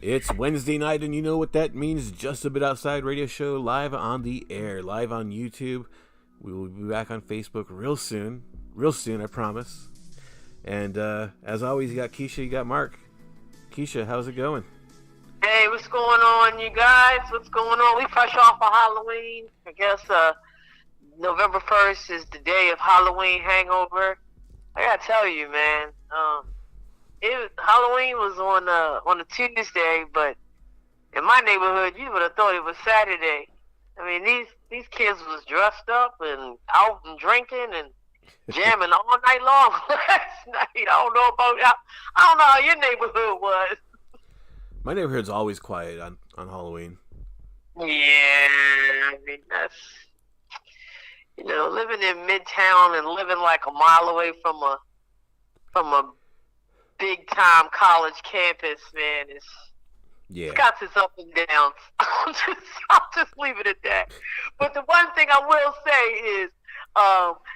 It's Wednesday night, and you know what that means. Just a Bit Outside radio show live on the air, live on YouTube. We will be back on Facebook real soon. Real soon, I promise. And as always, you got Keisha, you got Mark. Keisha, how's it going? Hey, what's going on, you guys? What's going on? We fresh off of Halloween. I guess November 1st is the day of Halloween hangover. I gotta tell you, man. Halloween was on a Tuesday, but in my neighborhood, you would have thought it was Saturday. I mean, these kids was dressed up and out and drinking and jamming all night long last night. I don't know how your neighborhood was. My neighborhood's always quiet on Halloween. Yeah, I mean, that's, living in Midtown and living like a mile away from a big time college campus, man, it's got its up and downs. I'll just leave it at that. But the one thing I will say is,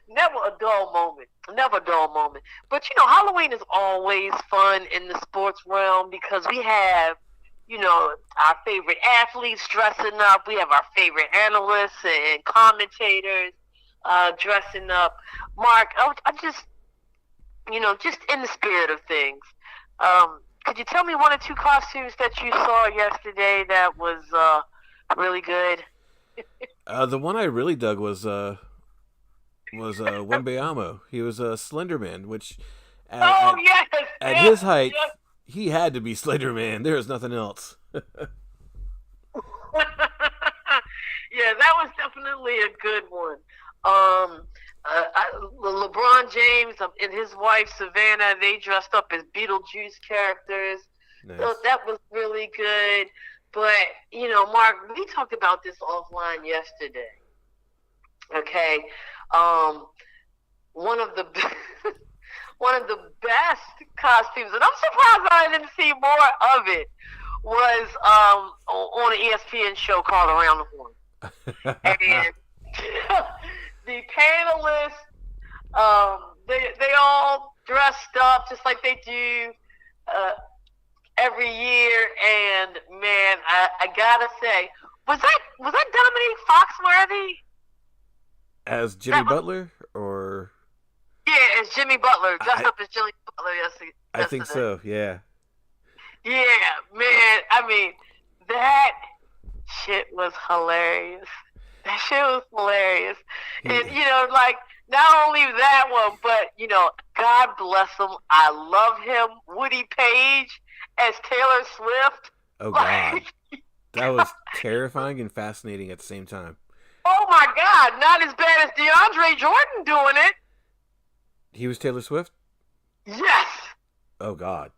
never a dull moment. Never a dull moment. But Halloween is always fun in the sports realm because we have, our favorite athletes dressing up. We have our favorite analysts and commentators dressing up. Mark, I just, just in the spirit of things, could you tell me one or two costumes that you saw yesterday that was really good? The one I really dug was Wembeamo. He was a Slender Man, which at his height, he had to be Slender Man. There was nothing else. Yeah, that was definitely a good one. LeBron James and his wife Savannah, they dressed up as Beetlejuice characters. Nice. So that was really good. But, Mark, we talked about this offline yesterday. Okay. One of the best costumes, and I'm surprised I didn't see more of it, was on an ESPN show called Around the Horn. And the panelists, they all dressed up just like they do every year. And man, I gotta say, was that Dominique Foxworthy as Jimmy Butler, or? Yeah, as Jimmy Butler, dressed up as Jimmy Butler yesterday. I think so. Yeah. Yeah, man. I mean, that shit was hilarious. That shit was hilarious. And, not only that one, but, God bless him. I love him. Woody Page as Taylor Swift. Oh, God. That was terrifying and fascinating at the same time. Oh, my God. Not as bad as DeAndre Jordan doing it. He was Taylor Swift? Yes. Oh, God.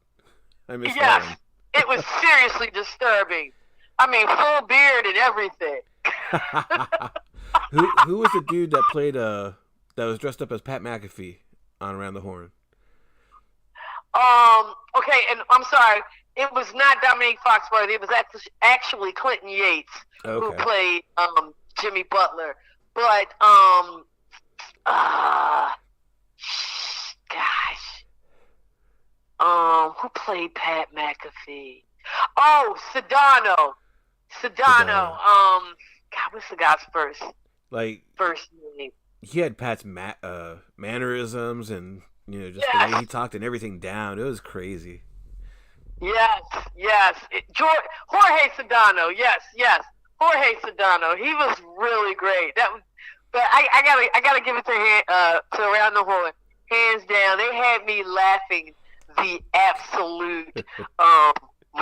I missed that one. It was seriously disturbing. I mean, full beard and everything. Who was the dude that played that was dressed up as Pat McAfee on Around the Horn? Okay, and I'm sorry, it was not Dominique Foxworthy. It was actually Clinton Yates who played Jimmy Butler. But who played Pat McAfee? Oh, Sedano. God, what's the guy's first name? He had Pat's mannerisms and just the way he talked and everything down. It was crazy. Yes. Jorge Sedano. Yes. Jorge Sedano. He was really great. But I gotta give it to Around the Horn. Hands down, they had me laughing the absolute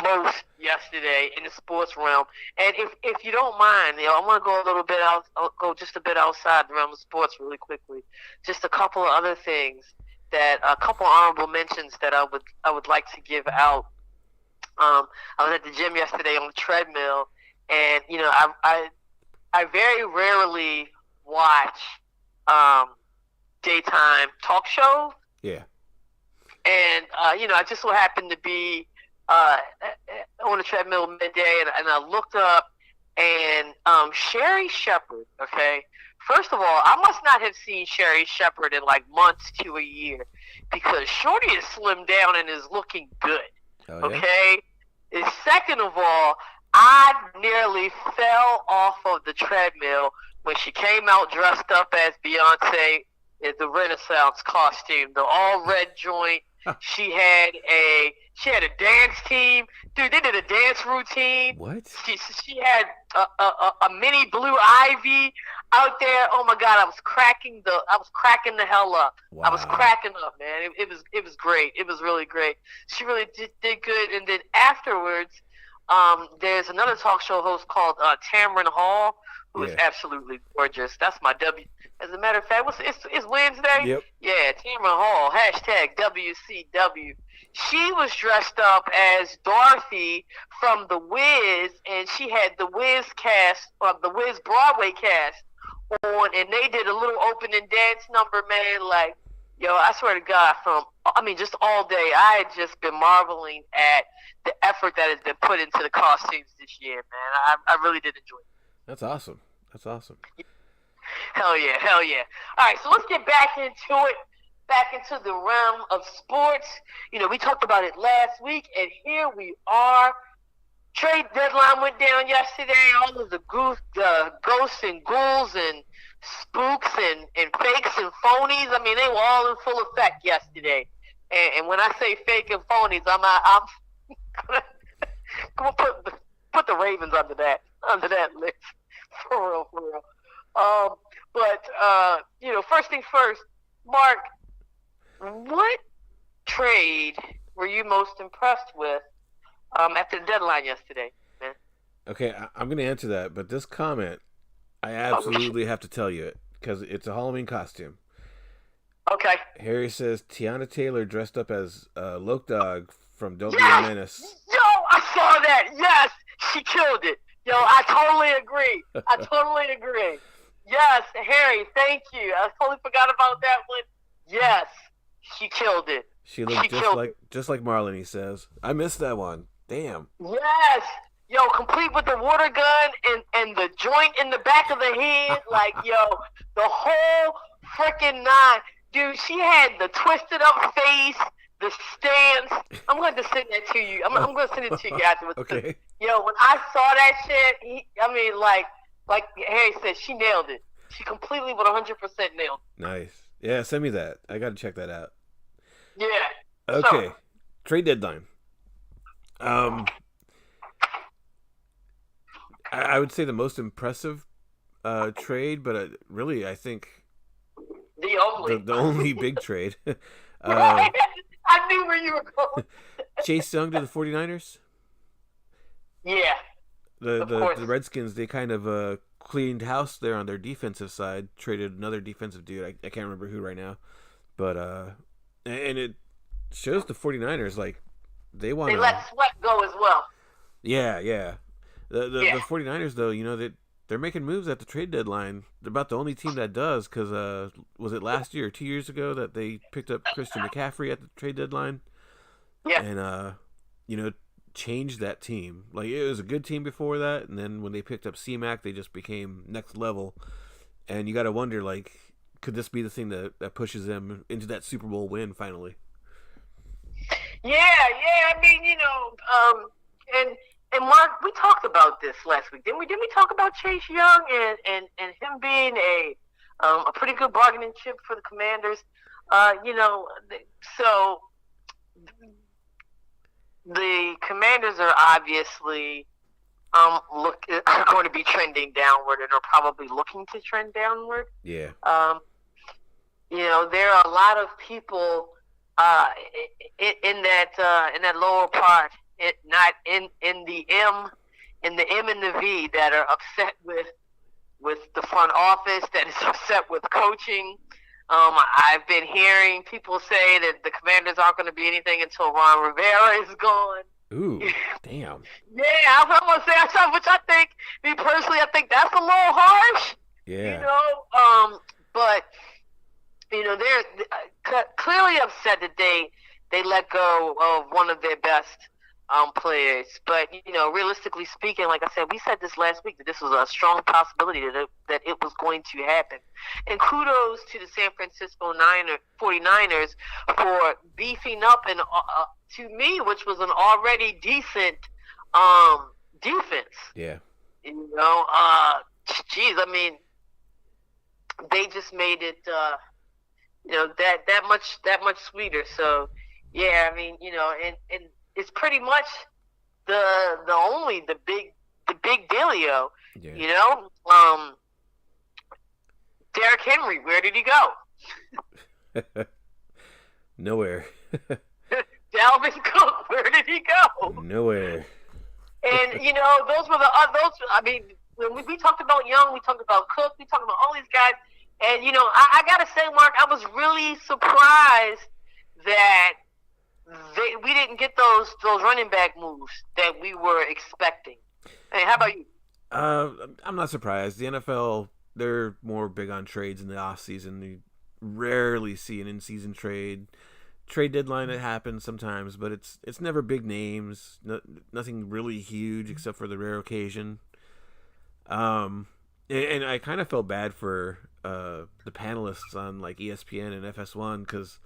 most yesterday in the sports realm. And if you don't mind, I want to go I'll go just a bit outside the realm of sports really quickly. Just a couple of other things a couple honorable mentions that I would like to give out. I was at the gym yesterday on the treadmill, and I very rarely watch daytime talk shows. Yeah. And I just so happened to be on the treadmill midday, and I looked up, and Sherry Shepherd. Okay, first of all, I must not have seen Sherry Shepherd in like months to a year, because Shorty is slimmed down and is looking good. Oh, yeah? Okay, is second of all, I nearly fell off of the treadmill when she came out dressed up as Beyonce in the Renaissance costume, the all red joint. She had a dance team, dude. They did a dance routine. What? She had a mini Blue Ivy out there. Oh my God, I was cracking the hell up. Wow. I was cracking up, man. It was great. It was really great. She really did good. And then afterwards, there's another talk show host called Tamron Hall, who is absolutely gorgeous. That's my W. As a matter of fact, it's Wednesday? Yep. Yeah, Tamron Hall, #WCW. She was dressed up as Dorothy from The Wiz, and she had The Wiz cast, the Wiz Broadway cast on, and they did a little opening dance number, man. Like, yo, I swear to God, just all day, I had just been marveling at the effort that has been put into the costumes this year, man. I really did enjoy it. That's awesome. Hell yeah. All right, so let's get back into the realm of sports. We talked about it last week, and here we are. Trade deadline went down yesterday. All of the ghosts and ghouls and spooks and fakes and phonies, they were all in full effect yesterday. And when I say fake and phonies, I'm gonna put the Ravens under that list. For real. First thing first, Mark, what trade were you most impressed with after the deadline yesterday, man? Okay, I'm going to answer that, but this comment, I absolutely have to tell you it, because it's a Halloween costume. Okay. Harry says, Tiana Taylor dressed up as Loke Dog from Don't Be a Menace. Yo, I saw that. Yes, she killed it. Yo, I totally agree. Yes, Harry, thank you. I totally forgot about that one. Yes, she killed it. She looked just like Marlon, he says. I missed that one. Damn. Yes. Yo, complete with the water gun and the joint in the back of the head. Like, yo, the whole freaking nine. Dude, she had the twisted up face, the stance. I'm going to send that to you. I'm going to send it to you afterwards. Okay. Yo, when I saw that shit, like Harry said, she nailed it. She completely 100% nailed it. Nice. Yeah, send me that. I got to check that out. Yeah. Okay. Trade deadline. I would say the most impressive trade, but really, I think the only big trade. Right. I knew where you were going. Chase Young to the 49ers? Yeah. The Redskins, they kind of cleaned house there on their defensive side, traded another defensive dude. I can't remember who right now. But, and it shows the 49ers, like, they want to... They let Sweat go as well. Yeah. The 49ers, though, they're making moves at the trade deadline. They're about the only team that does, because was it last year or 2 years ago that they picked up Christian McCaffrey at the trade deadline? Yeah. And, changed that team. Like, it was a good team before that, and then when they picked up C-Mac, they just became next level. And you got to wonder, like, could this be the thing that pushes them into that Super Bowl win finally? Yeah. And Mark, we talked about this last week, didn't we? Didn't we talk about Chase Young and him being a pretty good bargaining chip for the Commanders? So the Commanders are obviously are going to be trending downward and are probably looking to trend downward. Yeah. There are a lot of people in that lower part, not in the M and the V, that are upset with the front office, that is upset with coaching. I've been hearing people say that the Commanders aren't going to be anything until Ron Rivera is gone. Ooh, damn. Yeah, I'm going to say something, which I think, me personally, I think that's a little harsh. Yeah. But they're clearly upset that they let go of one of their best players. But, realistically speaking, like I said, we said this last week, that this was a strong possibility that it was going to happen. And kudos to the San Francisco 49ers for beefing up, and to me, which was an already decent defense. Yeah. You know, I mean, they just made it, that much sweeter. So, yeah, I mean, and it's pretty much the big dealio. Yeah. You know, Derrick Henry, where did he go? Nowhere. Dalvin Cook, where did he go? Nowhere. And those were those. I mean, when we talked about Young, we talked about Cook, we talked about all these guys. And I gotta say, Mark, I was really surprised that we didn't get those running back moves that we were expecting. Hey, how about you? I'm not surprised. The NFL, they're more big on trades in the off season. You rarely see an in-season trade. Trade deadline, it happens sometimes, but it's never big names. Nothing really huge except for the rare occasion. And I kind of felt bad for the panelists on like ESPN and FS1 because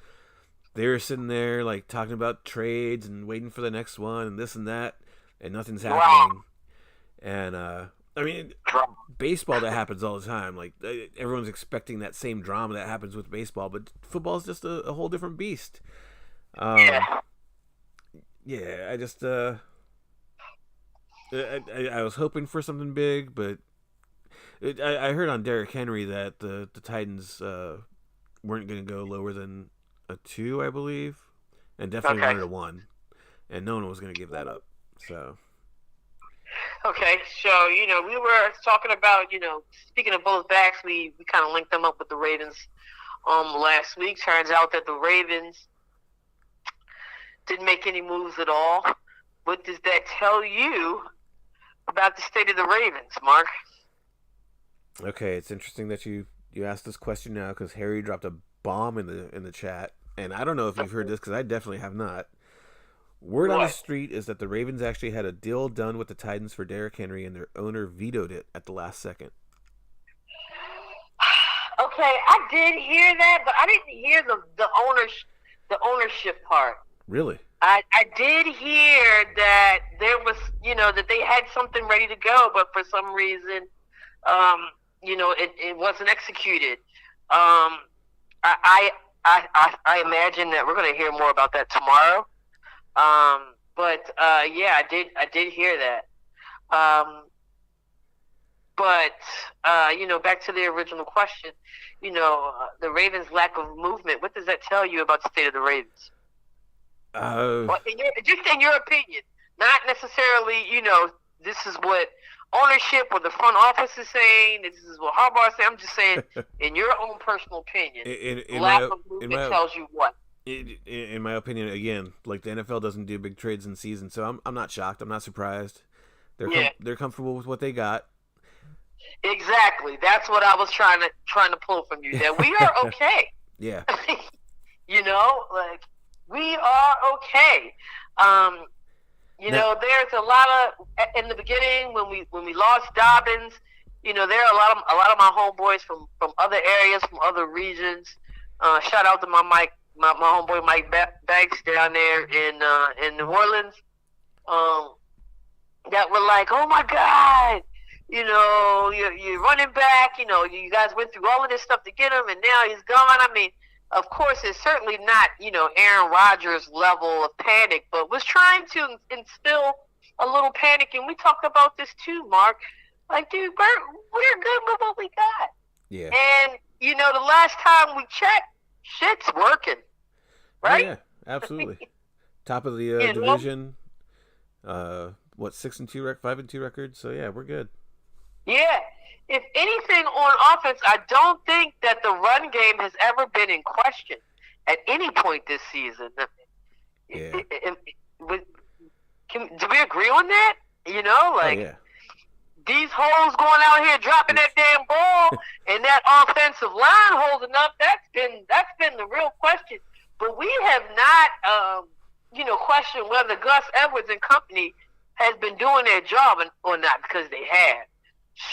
they were sitting there like talking about trades and waiting for the next one and this and that, and nothing's happening. And I mean, baseball, that happens all the time. Like everyone's expecting that same drama that happens with baseball, but football is just a whole different beast. Yeah, I just I was hoping for something big, but I heard on Derrick Henry that the Titans weren't going to go lower than a 2, I believe, and definitely wanted a 1, and no one was going to give that up. So. Okay, so we were talking about speaking of both backs, we kind of linked them up with the Ravens last week. Turns out that the Ravens didn't make any moves at all. What does that tell you about the state of the Ravens, Mark? Okay, it's interesting that you asked this question now because Harry dropped a bomb in the chat, and I don't know if you've heard this because I definitely have not. Word on the street is that the Ravens actually had a deal done with the Titans for Derrick Henry, and their owner vetoed it at the last second. Okay, I did hear that, but I didn't hear the ownership part. Really? I did hear that there was, that they had something ready to go, but for some reason, it wasn't executed. I imagine that we're going to hear more about that tomorrow. Yeah, I did hear that. Back to the original question, the Ravens' lack of movement. What does that tell you about the state of the Ravens? Well, in your opinion, not necessarily, this is what ownership or the front office is saying. This is what Harbaugh is saying. I'm just saying, in your own personal opinion, lack of movement tells you what? In my opinion, again, like the NFL doesn't do big trades in season, so I'm not shocked. I'm not surprised. They're comfortable with what they got. Exactly. That's what I was trying to pull from you. That we are okay. Yeah. We are okay. There's a lot of in the beginning when we lost Dobbins. There are a lot of my homeboys from other areas, from other regions. Shout out to my homeboy Mike Banks down there in New Orleans. That were like, oh my God, you're running back. You guys went through all of this stuff to get him, and now he's gone. I mean, of course, it's certainly not Aaron Rodgers level of panic, but was trying to instill a little panic. And we talked about this too, Mark. Like, dude, we're good with what we got. Yeah. And the last time we checked, shit's working. Right? Yeah, absolutely. Top of the division. 6-2, 5-2 record. So yeah, we're good. Yeah. If anything on offense, I don't think that the run game has ever been in question at any point this season. Yeah. Do we agree on that? Oh, yeah. These hoes going out here dropping that damn ball and that offensive line holding up. That's been the real question. But we have not, questioned whether Gus Edwards and company has been doing their job or not, because they have.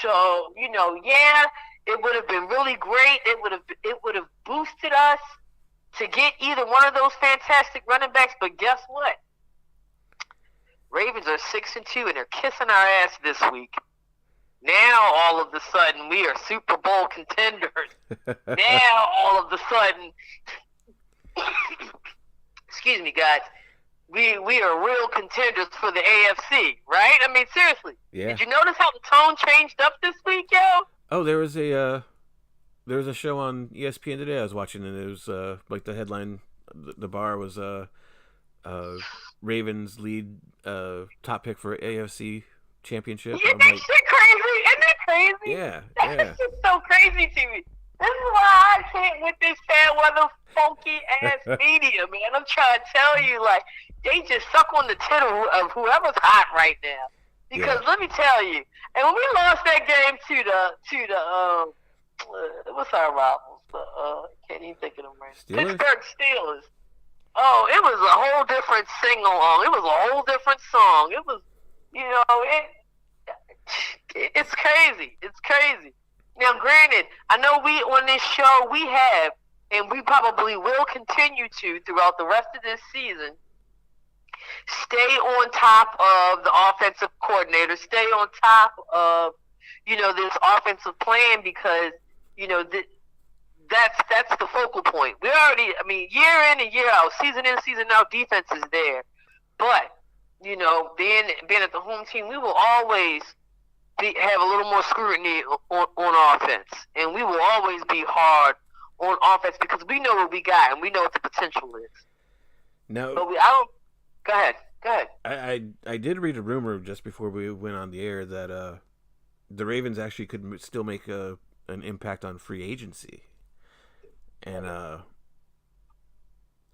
So, it would have been really great. It would have boosted us to get either one of those fantastic running backs. But guess what? Ravens Ravens are 6-2 and they're kissing our ass this week. Now all of a sudden we are Super Bowl contenders. Now all of a sudden, excuse me, guys, we are real contenders for the AFC, right? I mean, seriously. Yeah. Did you notice how the tone changed up this week, yo? Oh, there was a show on ESPN today I was watching, and it was like the headline, the bar was Ravens lead top pick for AFC championship. Isn't that shit crazy? Isn't that crazy? Yeah. That's just so crazy to me. This is why I can't with this fair weather funky ass media, man. I'm trying to tell you, like, they just suck on the tit of whoever's hot right now. Because let me tell you, and when we lost that game to the what's our rivals? Can't even think of them right. Pittsburgh Steelers. Oh, it was a whole different sing along. It was a whole different song. It was, it's crazy. It's crazy. Now, granted, I know we on this show we have, and we probably will continue to throughout the rest of this season, stay on top of the offensive coordinator, stay on top of, this offensive plan because, that's the focal point. We already, year in and year out, season in, season out, defense is there. But, being at the home team, we will always have a little more scrutiny on offense. And we will always be hard on offense because we know what we got and we know what the potential is. No. But go ahead. I did read a rumor just before we went on the air that the Ravens actually could still make an impact on free agency. And I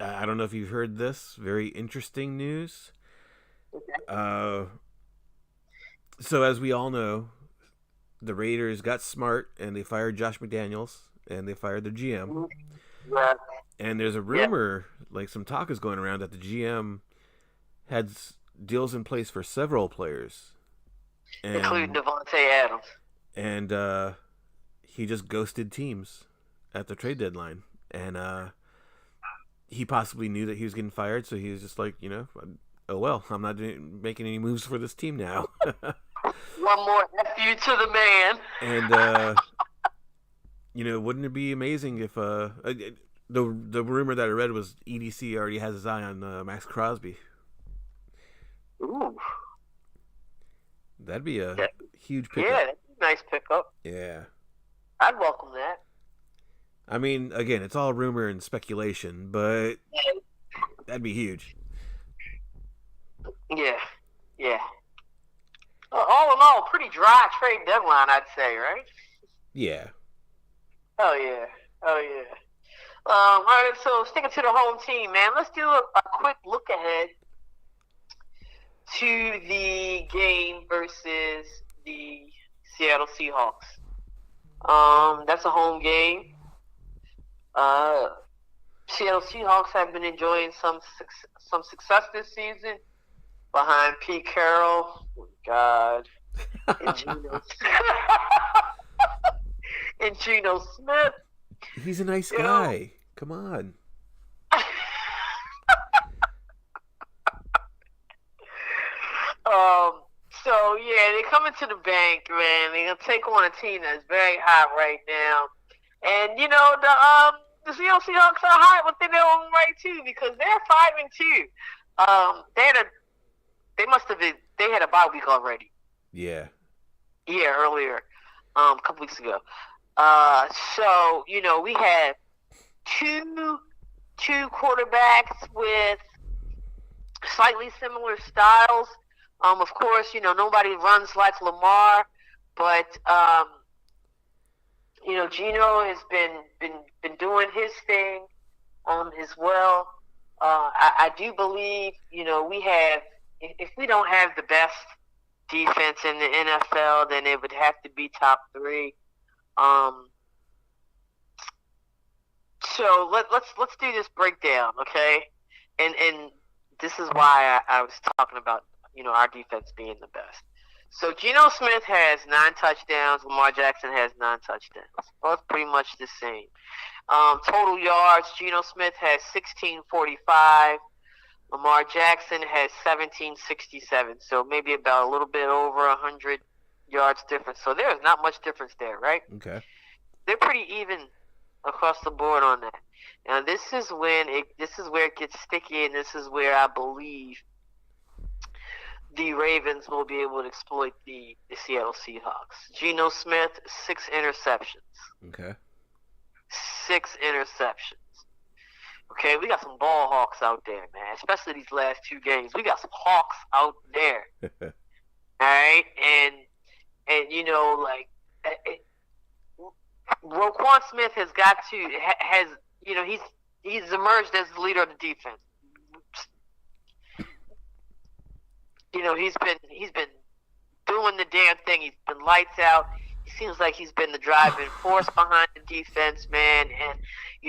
don't know if you've heard this. Very interesting news. Okay. So as we all know, the Raiders got smart and they fired Josh McDaniels and they fired their GM. Yeah. And there's a rumor, like some talk is going around that the GM had deals in place for several players, including Devontae Adams. And he just ghosted teams at the trade deadline, and he possibly knew that he was getting fired, so he was just like, oh well, I'm not making any moves for this team now. One more F you to the man. And wouldn't it be amazing if the rumor that I read was EDC already has his eye on Max Crosby. Ooh. That'd be a huge pickup. Yeah, that'd be a nice pickup. Yeah. I'd welcome that. I mean, again, it's all rumor and speculation, but that'd be huge. Yeah. All in all, pretty dry trade deadline, I'd say, right? Yeah. Oh, yeah. All right, so sticking to the home team, man, let's do a quick look ahead to the game versus the Seattle Seahawks. That's a home game. Seattle Seahawks have been enjoying some success this season behind Pete Carroll. Oh, God. And Geno Smith. He's a nice guy. Come on. So yeah, they're coming to the bank, man. They're gonna take on a team that's very hot right now, and the Seattle Seahawks are hot within their own right too because they're 5-2. They had a bye week already. Yeah. Yeah, earlier, a couple weeks ago. So we have two quarterbacks with slightly similar styles. Of course, nobody runs like Lamar, but Geno has been doing his thing as well. I do believe we have, if we don't have the best defense in the NFL, then it would have to be top 3. So let's do this breakdown, okay? And this is why I was talking about our defense being the best. So Geno Smith has 9 touchdowns. Lamar Jackson has 9 touchdowns. Both pretty much the same. Total yards, Geno Smith has 1645. Lamar Jackson has 1767, so maybe about a little bit over 100 yards difference. So there's not much difference there, right? Okay. They're pretty even across the board on that. Now this is where it gets sticky, and this is where I believe the Ravens will be able to exploit the Seattle Seahawks. Geno Smith, 6 interceptions. Okay. 6 interceptions. Okay, we got some ball hawks out there, man. Especially these last 2 games, we got some hawks out there. All right, and Roquan Smith has got to he's emerged as the leader of the defense. He's been doing the damn thing. He's been lights out. He seems like he's been the driving force behind the defense, man. And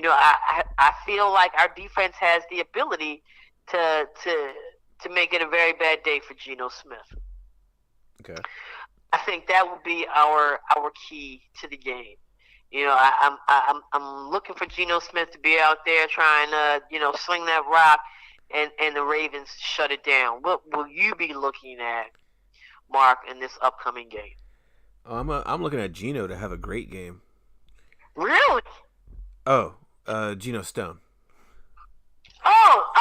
I feel like our defense has the ability to make it a very bad day for Geno Smith. Okay. I think that would be our key to the game. I'm looking for Geno Smith to be out there trying to sling that rock, and the Ravens shut it down. What will you be looking at, Mark, in this upcoming game? I'm looking at Geno to have a great game. Really? Oh, Geno Stone. Oh!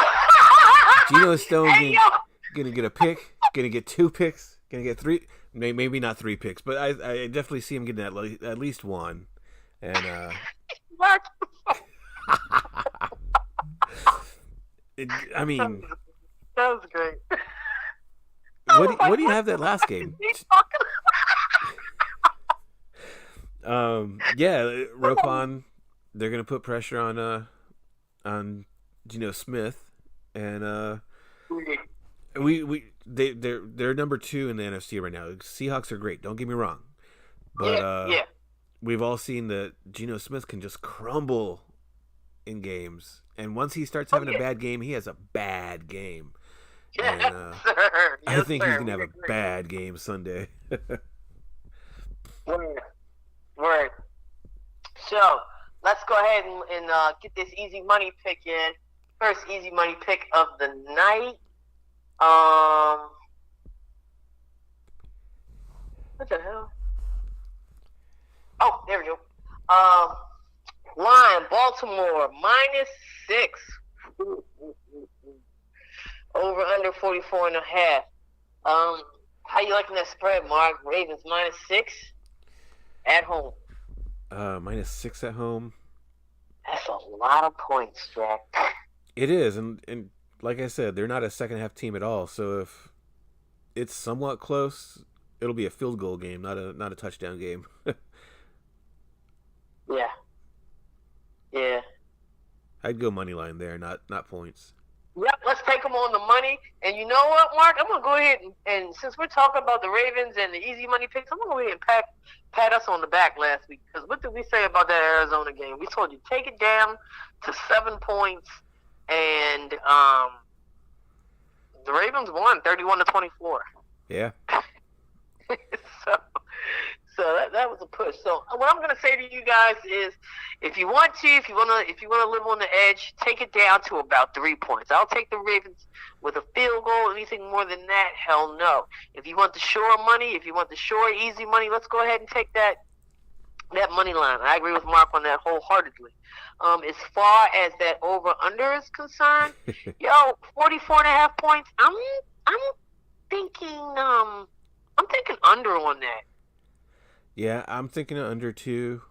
Geno Stone gonna get a pick, gonna get 2 picks, gonna get 3, maybe not 3 picks, but I definitely see him getting at least 1. And Mark. I mean, that was great. What do you have that last game? Yeah, Roquan. They're gonna put pressure on Geno Smith, and they're number 2 in the NFC right now. Seahawks are great. Don't get me wrong, but we've all seen that Geno Smith can just crumble in games, and once he starts having a bad game, he has a bad game. Yes, and, sir. I think he's gonna have a bad game Sunday. Word. So let's go ahead and get this easy money pick in. First easy money pick of the night. What the hell? Oh, there we go. Line, Baltimore, -6. Over under 44.5. How you liking that spread, Mark? Ravens -6 at home. -6 at home. That's a lot of points, Jack. It is, and like I said, they're not a second half team at all. So if it's somewhat close, it'll be a field goal game, not a touchdown game. Yeah. I'd go money line there, not points. Yep, let's take them on the money. And you know what, Mark? I'm going to go ahead and since we're talking about the Ravens and the easy money picks, I'm going to go ahead and pat us on the back last week. Because what did we say about that Arizona game? We told you take it down to 7 points. And the Ravens won 31-24. Yeah. So that was a push. So what I'm going to say to you guys is, if you want to live on the edge, take it down to about 3 points. I'll take the Ravens with a field goal. Anything more than that, hell no. If you want the sure money, if you want the sure easy money, let's go ahead and take that money line. I agree with Mark on that wholeheartedly. As far as that over under is concerned, 44.5 points. I'm thinking under on that. Yeah, I'm thinking of under 2.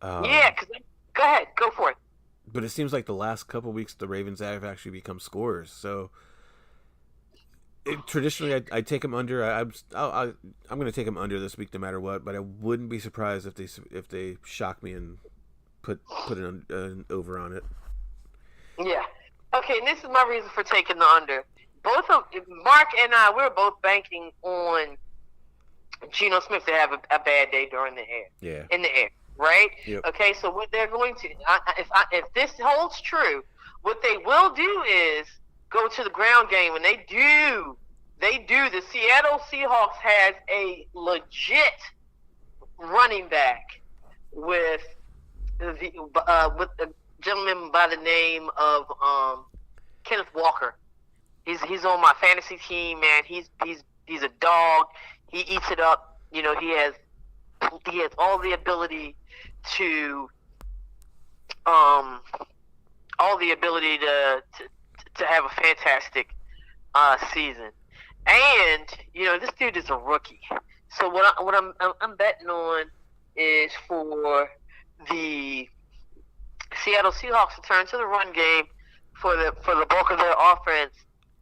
Go ahead, go for it. But it seems like the last couple weeks the Ravens have actually become scorers. So traditionally, I take them under. I'm going to take them under this week no matter what. But I wouldn't be surprised if they shock me and put an over on it. Yeah. Okay, and this is my reason for taking the under. Mark and I, we're both banking on Geno Smith to have a bad day during the air. Yeah. In the air, right? Yep. Okay, so what they're going to, if this holds true, what they will do is go to the ground game, and they do. The Seattle Seahawks has a legit running back with a gentleman by the name of Kenneth Walker. He's on my fantasy team, man. He's a dog. He eats it up. You know, he has all the ability to to have a fantastic season. And you know, this dude is a rookie. So what I'm betting on is for the Seattle Seahawks to turn to the run game for the bulk of their offense.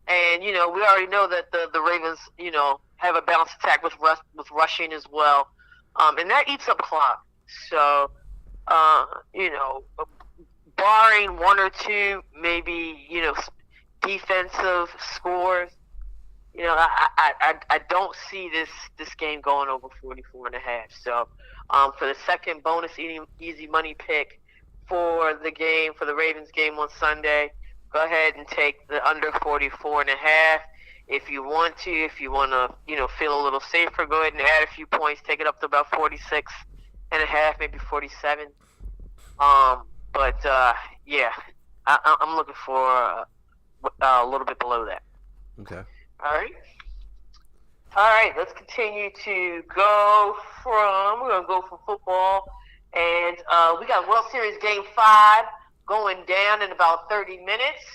And you know, we already know that the Ravens, you know, have a balanced attack with rushing as well, and that eats up clock. So, you know, barring one or two, maybe, you know, defensive scores, you know, I don't see this game going over 44.5. So, for the second bonus easy money pick for the game, for the Ravens game on Sunday, go ahead and take the under 44.5. If you want to, you know, feel a little safer, go ahead and add a few points, take it up to about 46.5, maybe 47. But yeah, I'm looking for a little bit below that. Okay. All right. Let's continue to go from. We're gonna go from football, and we got World Series Game 5 going down in about 30 minutes.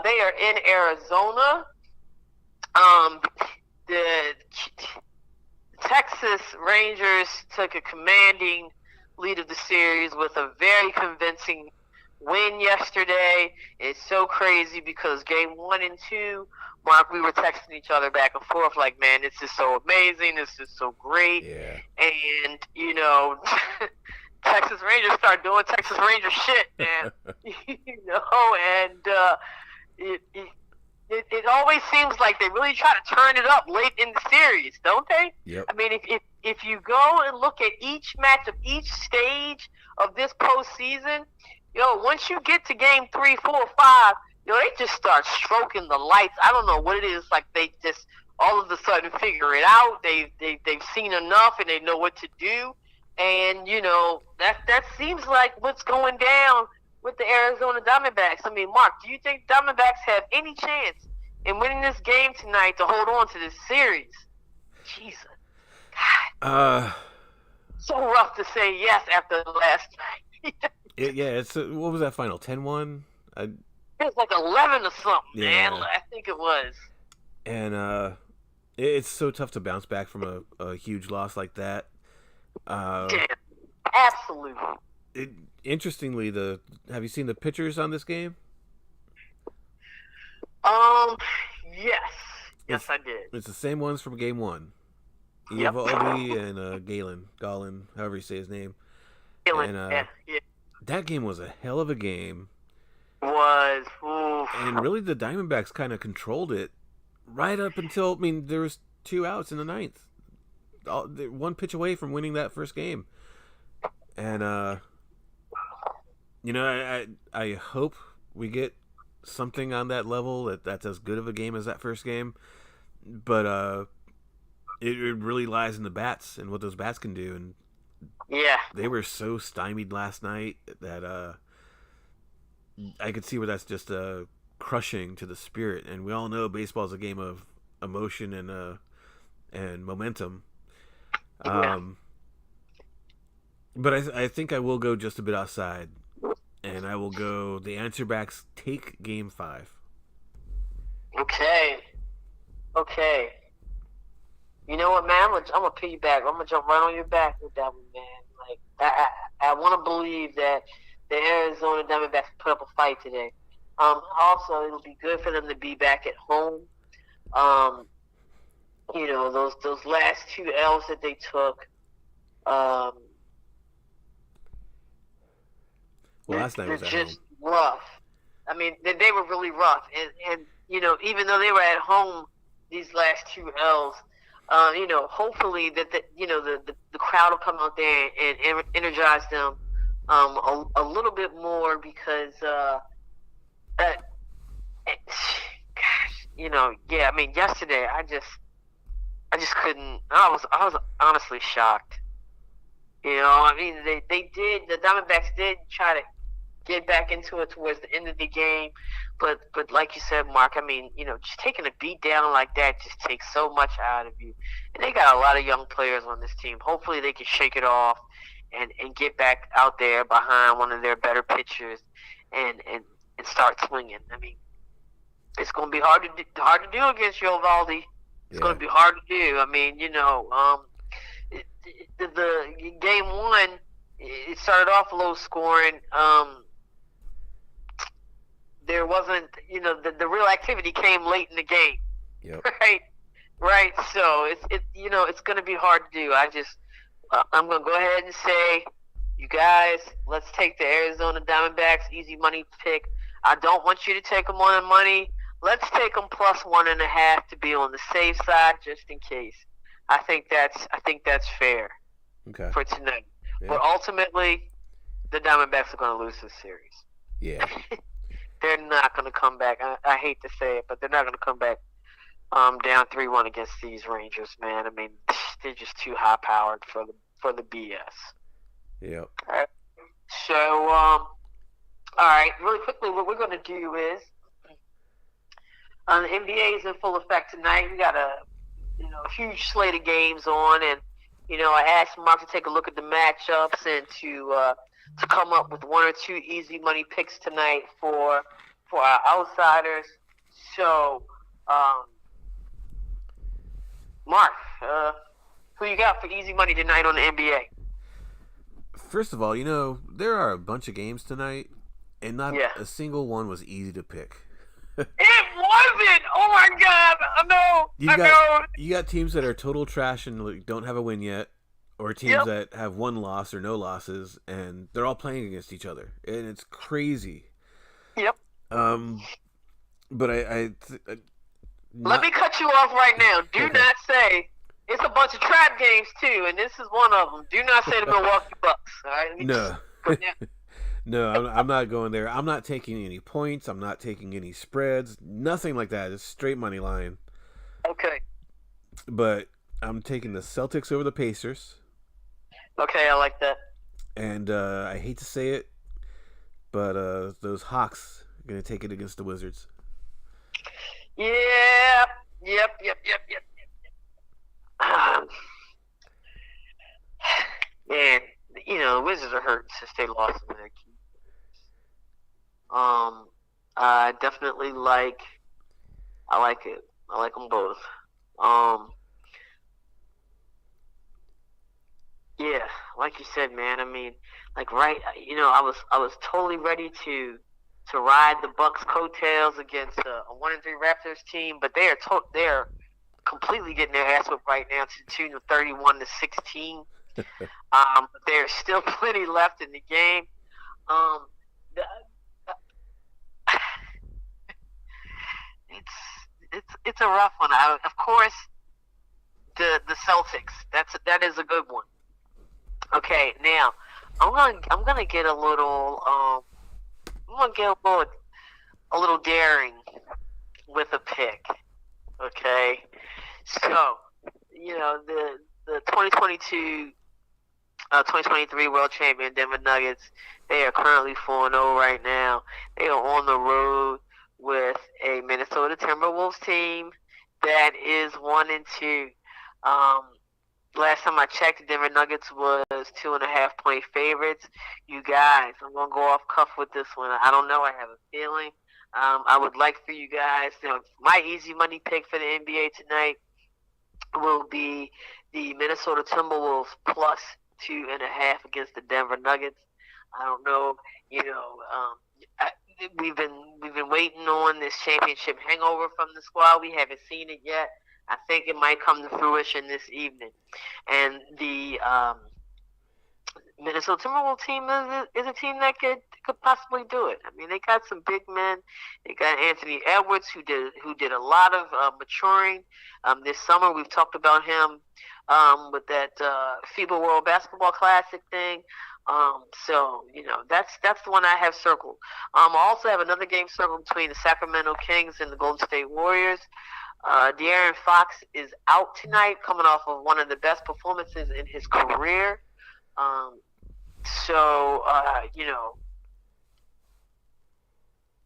They are in Arizona. The Texas Rangers took a commanding lead of the series with a very convincing win yesterday. It's so crazy because game 1 and 2, Mark, we were texting each other back and forth like, man, this is so amazing. This is so great. Yeah. And, you know, Texas Rangers start doing Texas Ranger shit, man. You know, and it always seems like they really try to turn it up late in the series, don't they? Yep. I mean, if you go and look at each match of each stage of this postseason, you know, once you get to game 3, 4, 5, you know, they just start stroking the lights. I don't know what it is. Like they just all of a sudden figure it out. They've seen enough and they know what to do. And you know, that seems like what's going down with the Arizona Diamondbacks. I mean, Mark, do you think Diamondbacks have any chance in winning this game tonight to hold on to this series? Jesus, God. So rough to say yes after the last night. It's what was that final? 10-1? It was like 11 or something, yeah. man. I think it was. And it's so tough to bounce back from a huge loss like that. Yeah, absolutely. Interestingly, have you seen the pitchers on this game? Yes, I did. It's the same ones from game 1. Yep. Eovaldi and Galen, however you say his name. Galen, and, yeah. That game was a hell of a game. Was. Oof. And really, the Diamondbacks kind of controlled it right up until, I mean, there was 2 outs in the 9th. One pitch away from winning that first game. And, you know, I hope we get something on that level that's as good of a game as that first game. But it really lies in the bats and what those bats can do. And yeah, they were so stymied last night that I could see where that's just crushing to the spirit. And we all know baseball is a game of emotion and momentum. Yeah. But I think I will go just a bit outside, and I will go the Answerbacks take game 5. Okay. You know what, man? I'm gonna piggyback. I'm gonna jump right on your back with that one, man. Like I want to believe that the Arizona Diamondbacks put up a fight today. Also, it'll be good for them to be back at home. You know, those last 2 L's that they took. Well, last night was just rough. I mean, they were really rough, and you know, even though they were at home, these last 2 L's, you know, hopefully that the crowd will come out there and energize them a little bit more because gosh, you know, yeah. I mean, yesterday I just couldn't. I was honestly shocked. You know, I mean, the Diamondbacks did try to get back into it towards the end of the game. But like you said, Mark, I mean, just taking a beat down like that just takes so much out of you. And they got a lot of young players on this team. Hopefully they can shake it off and get back out there behind one of their better pitchers and start swinging. I mean, it's going to be hard to do against Yovaldi. It's going to be hard to do. I mean, the game one, it started off low scoring. There wasn't, the real activity came late in the game. Yep. Right. So it's going to be hard to do. I'm going to go ahead and say, you guys, let's take the Arizona Diamondbacks easy money pick. I don't want you to take them on the money. Let's take them plus 1.5 to be on the safe side, just in case. I think that's fair. Okay. For tonight. Yeah. But ultimately, the Diamondbacks are going to lose this series. Yeah. They're not going to come back. I hate to say it, but they're not going to come back down 3-1 against these Rangers, man. I mean, they're just too high powered for the BS. Yep. All right. So, all right, really quickly, what we're going to do is, the NBA is in full effect tonight. We got a huge slate of games on, and I asked Mark to take a look at the matchups and to come up with one or two easy money picks tonight for our outsiders. So, Mark, who you got for easy money tonight on the NBA? First of all, there are a bunch of games tonight, and not a single one was easy to pick. It wasn't. Oh my God! I know. You got teams that are total trash and don't have a win yet, or teams that have one loss or no losses, and they're all playing against each other, and it's crazy. Yep. But let me cut you off right now. Do not say it's a bunch of trap games too, and this is one of them. Do not say the Milwaukee Bucks. All right. No. No, I'm not going there. I'm not taking any points. I'm not taking any spreads. Nothing like that. It's straight money line. Okay. But I'm taking the Celtics over the Pacers. Okay, I like that. And I hate to say it, but those Hawks are going to take it against the Wizards. Yeah. Yep. Man, the Wizards are hurting since they lost in their key. I definitely like it. I like them both. Yeah, like you said, man. I mean, I was totally ready to ride the Bucks' coattails against a 1-3 Raptors team, but they are completely getting their ass whipped right now to the tune of 31-16. There's still plenty left in the game. It's a rough one. Of course, the Celtics. That is a good one. Okay, now I'm gonna get a little a little daring with a pick. Okay, so the 2022. 2023 World Champion Denver Nuggets. They are currently 4-0 right now. They are on the road with a Minnesota Timberwolves team that is 1-2. Last time I checked, the Denver Nuggets was 2.5-point favorites. You guys, I'm gonna go off cuff with this one. I don't know. I have a feeling. I would like for you guys. My easy money pick for the NBA tonight will be the Minnesota Timberwolves plus 2.5 against the Denver Nuggets. I don't know, we've been waiting on this championship hangover from the squad. We haven't seen it yet. I think it might come to fruition this evening. And the Minnesota Timberwolves team is a team that could possibly do it. I mean, they got some big men. They got Anthony Edwards, who did a lot of maturing this summer. We've talked about him with that FIBA World Basketball Classic thing. So that's the one I have circled. I also have another game circled between the Sacramento Kings and the Golden State Warriors. De'Aaron Fox is out tonight, coming off of one of the best performances in his career.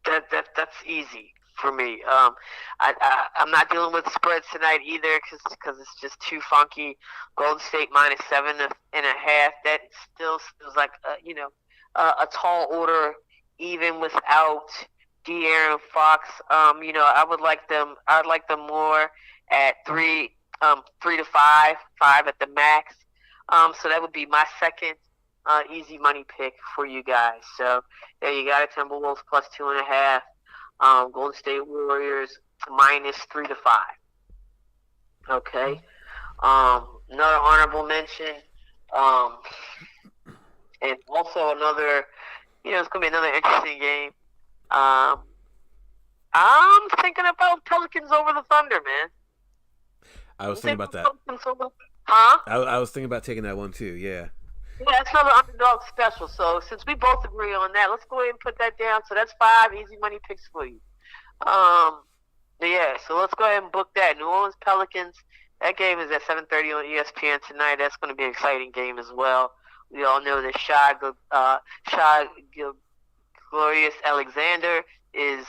That's easy for me. I'm not dealing with spreads tonight either because it's just too funky. Golden State minus 7.5. That still feels like a tall order even without De'Aaron Fox. I would like them. I'd like them more at 3 to 5, 5 at the max. So that would be my second easy money pick for you guys. So there you got it. Timberwolves plus 2.5. Golden State Warriors minus 3 to 5. Okay. Another honorable mention. And also another, it's going to be another interesting game. I'm thinking about Pelicans over the Thunder, man. I was thinking about that. Huh? I was thinking about taking that one too, yeah. Yeah, that's another underdog special. So since we both agree on that, let's go ahead and put that down. So that's 5 easy money picks for you. Yeah, so let's go ahead and book that. New Orleans Pelicans. That game is at 7:30 on ESPN tonight. That's going to be an exciting game as well. We all know that Shai Glorious Alexander is,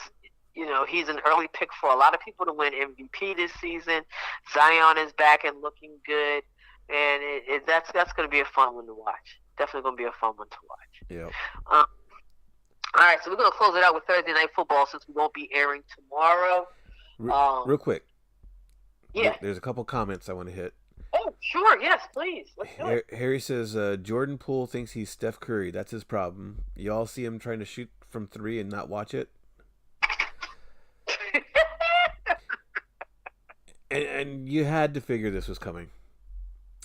he's an early pick for a lot of people to win MVP this season. Zion is back and looking good. And that's going to be a fun one to watch. Definitely going to be a fun one to watch. Yeah. All right, so we're going to close it out with Thursday Night Football since we won't be airing tomorrow. Real quick. Yeah. There's a couple comments I want to hit. Oh, sure. Yes, please. Let's do it. Harry says, Jordan Poole thinks he's Steph Curry. That's his problem. You all see him trying to shoot from 3 and not watch it? and you had to figure this was coming.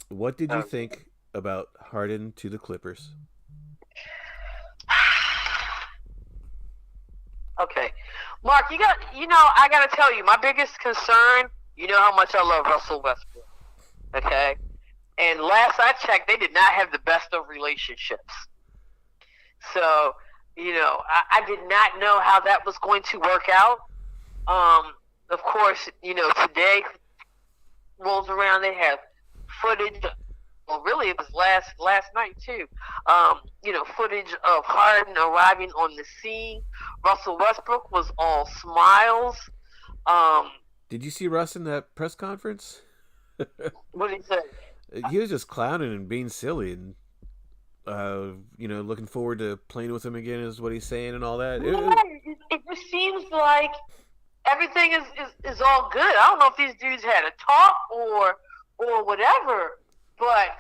What did you think about Harden to the Clippers? Okay. Mark, I got to tell you, my biggest concern, how much I love Russell Westbrook. Okay? And last I checked, they did not have the best of relationships. So, I did not know how that was going to work out. Of course, today rolls around, they have footage. Well, really, it was last night too. Footage of Harden arriving on the scene. Russell Westbrook was all smiles. Did you see Russ in that press conference? What did he say? He was just clowning and being silly, and looking forward to playing with him again is what he's saying and all that. It just seems like everything is all good. I don't know if these dudes had a talk or whatever, but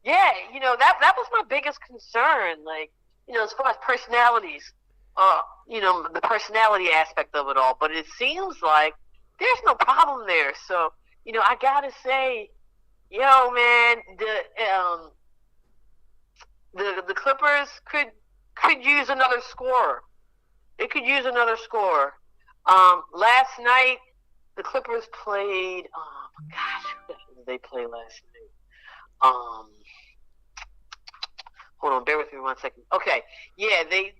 that was my biggest concern. Like, as far as personalities, the personality aspect of it all. But it seems like there's no problem there. So, I gotta say, man, the Clippers could use another scorer. They could use another scorer. Last night, the Clippers played. Oh my gosh, who the hell did they play last night? Hold on, bear with me 1 second. Okay, yeah, they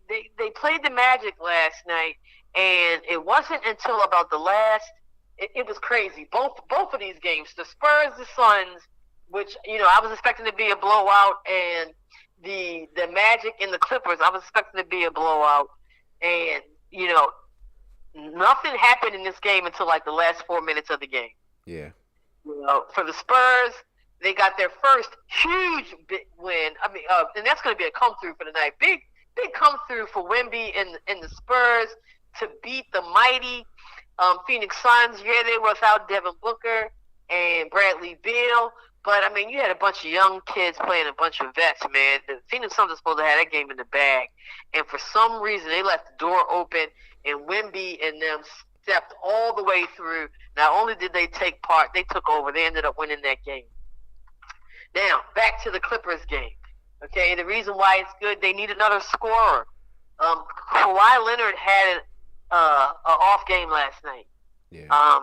played the Magic last night, and it wasn't until about the last. It was crazy. Both of these games, the Spurs, the Suns, which I was expecting to be a blowout, and the Magic and the Clippers, I was expecting to be a blowout, and nothing happened in this game until like the last 4 minutes of the game. Yeah. For the Spurs, they got their first huge win. I mean, and that's going to be a come through for the night. Big come through for Wemby and the Spurs to beat the mighty Phoenix Suns. Yeah, they were without Devin Booker and Bradley Beal. But, I mean, you had a bunch of young kids playing a bunch of vets, man. The Phoenix Suns are supposed to have that game in the bag. And for some reason, they left the door open, and Wemby and them stepped all the way through. Not only did they take part, they took over. They ended up winning that game. Now, back to the Clippers game. Okay, the reason why it's good, they need another scorer. Kawhi Leonard had an off game last night. Yeah.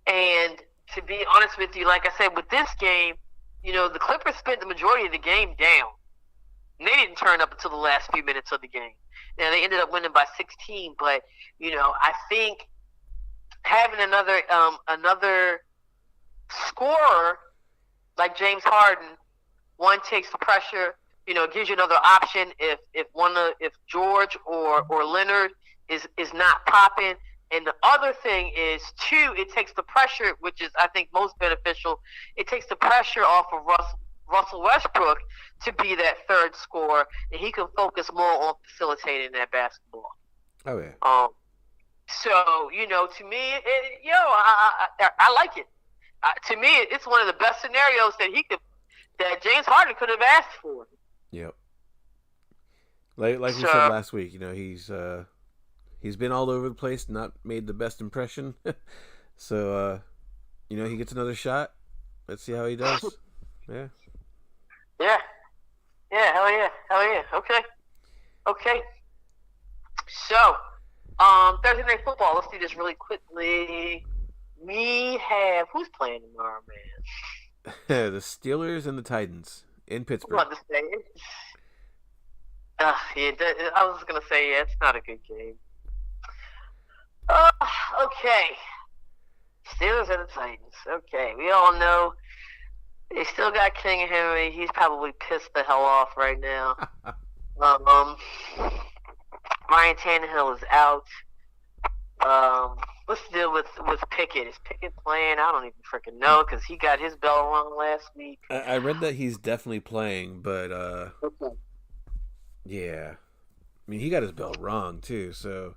And to be honest with you, like I said, with this game, the Clippers spent the majority of the game down. And they didn't turn up until the last few minutes of the game. Now, they ended up winning by 16, but, I think having another scorer like James Harden, one, takes the pressure, it gives you another option if George or Leonard is not popping. And the other thing is, too, it takes the pressure, which is, I think, most beneficial. It takes the pressure off of Russell Westbrook to be that third scorer, and he can focus more on facilitating that basketball. Oh, yeah. So, to me, I like it. To me, it's one of the best scenarios that James Harden could have asked for. Yep. Like we said last week, he's been all over the place, not made the best impression. So, he gets another shot. Let's see how he does. Yeah. Yeah. Yeah, hell yeah. Okay. So, Thursday Night Football, let's do this really quickly. We have, who's playing tomorrow, man? The Steelers and the Titans in Pittsburgh. I was about to say, I was going to say, it's not a good game. Okay. Steelers and the Titans. Okay, we all know they still got King Henry. He's probably pissed the hell off right now. Ryan Tannehill is out. Let's deal with Pickett. Is Pickett playing? I don't even freaking know because he got his bell rung last week. I read that he's definitely playing, but okay. Yeah. I mean, he got his bell rung too, so.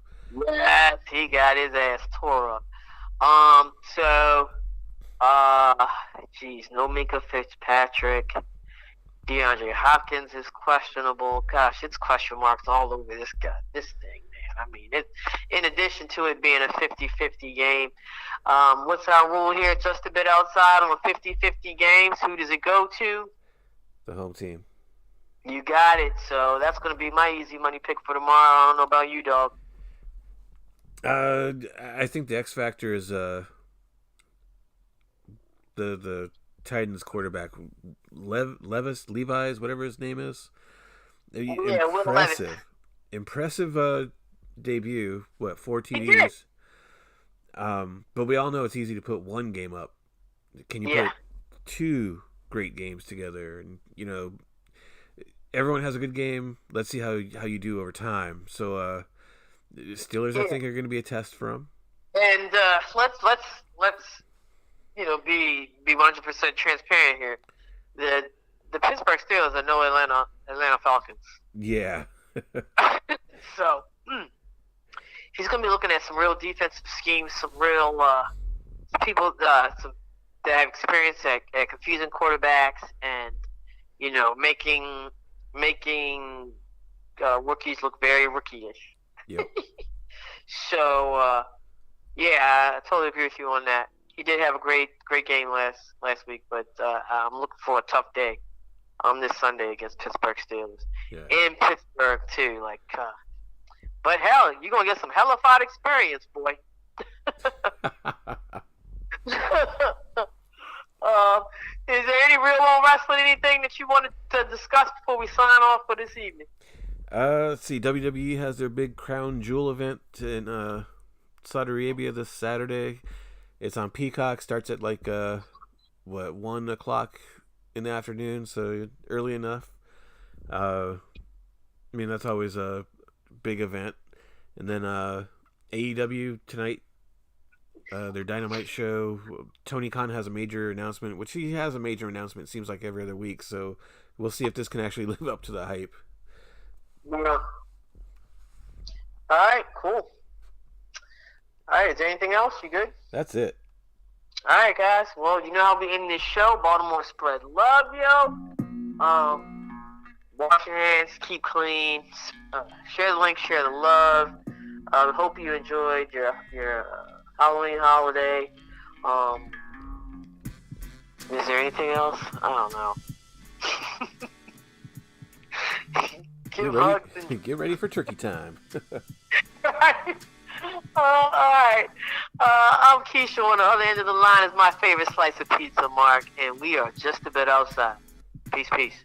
Yes, he got his ass tore up. No Minka Fitzpatrick. DeAndre Hopkins is questionable. Gosh, it's question marks all over this thing, man. I mean, in addition to it being a 50-50 game, what's our rule here? Just a bit outside on a 50-50 games. Who does it go to? The home team. You got it. So that's going to be my easy money pick for tomorrow. I don't know about you, dog. I think the X factor is the Titans quarterback Levi's, whatever his name is. Impressive debut. 4 TDs. But we all know it's easy to put one game up. Can you put 2 great games together? And everyone has a good game. Let's see how you do over time. So Steelers, I think, are going to be a test for them. And let's be 100% transparent here. The Pittsburgh Steelers are no Atlanta Falcons. Yeah. So he's going to be looking at some real defensive schemes, some real people that have experience at confusing quarterbacks, and making rookies look very rookie-ish. Yep. So I totally agree with you on that. He did have a great game last week, but I'm looking for a tough day this Sunday against Pittsburgh Steelers in Pittsburgh too. But hell, you're gonna get some hellified experience, boy. Is there any real world wrestling? Anything that you wanted to discuss before we sign off for this evening? Let's see. WWE has their big Crown Jewel event in Saudi Arabia this Saturday. It's on Peacock. Starts at 1 o'clock in the afternoon, so early enough. That's always a big event. And then AEW tonight, their Dynamite show. Tony Khan has a major announcement, which he has a major announcement, seems like every other week. So we'll see if this can actually live up to the hype. Yeah. All right, cool. All right, is there anything else? You good? That's it. All right, guys. Well, you know how we end this show. Baltimore spread love, yo. Wash your hands, keep clean, share the link, share the love. Hope you enjoyed your Halloween holiday. Is there anything else? I don't know. Get ready for turkey time. All right. I'm Keisha. On the other end of the line is my favorite slice of pizza, Mark, and we are just a bit outside. Peace, peace.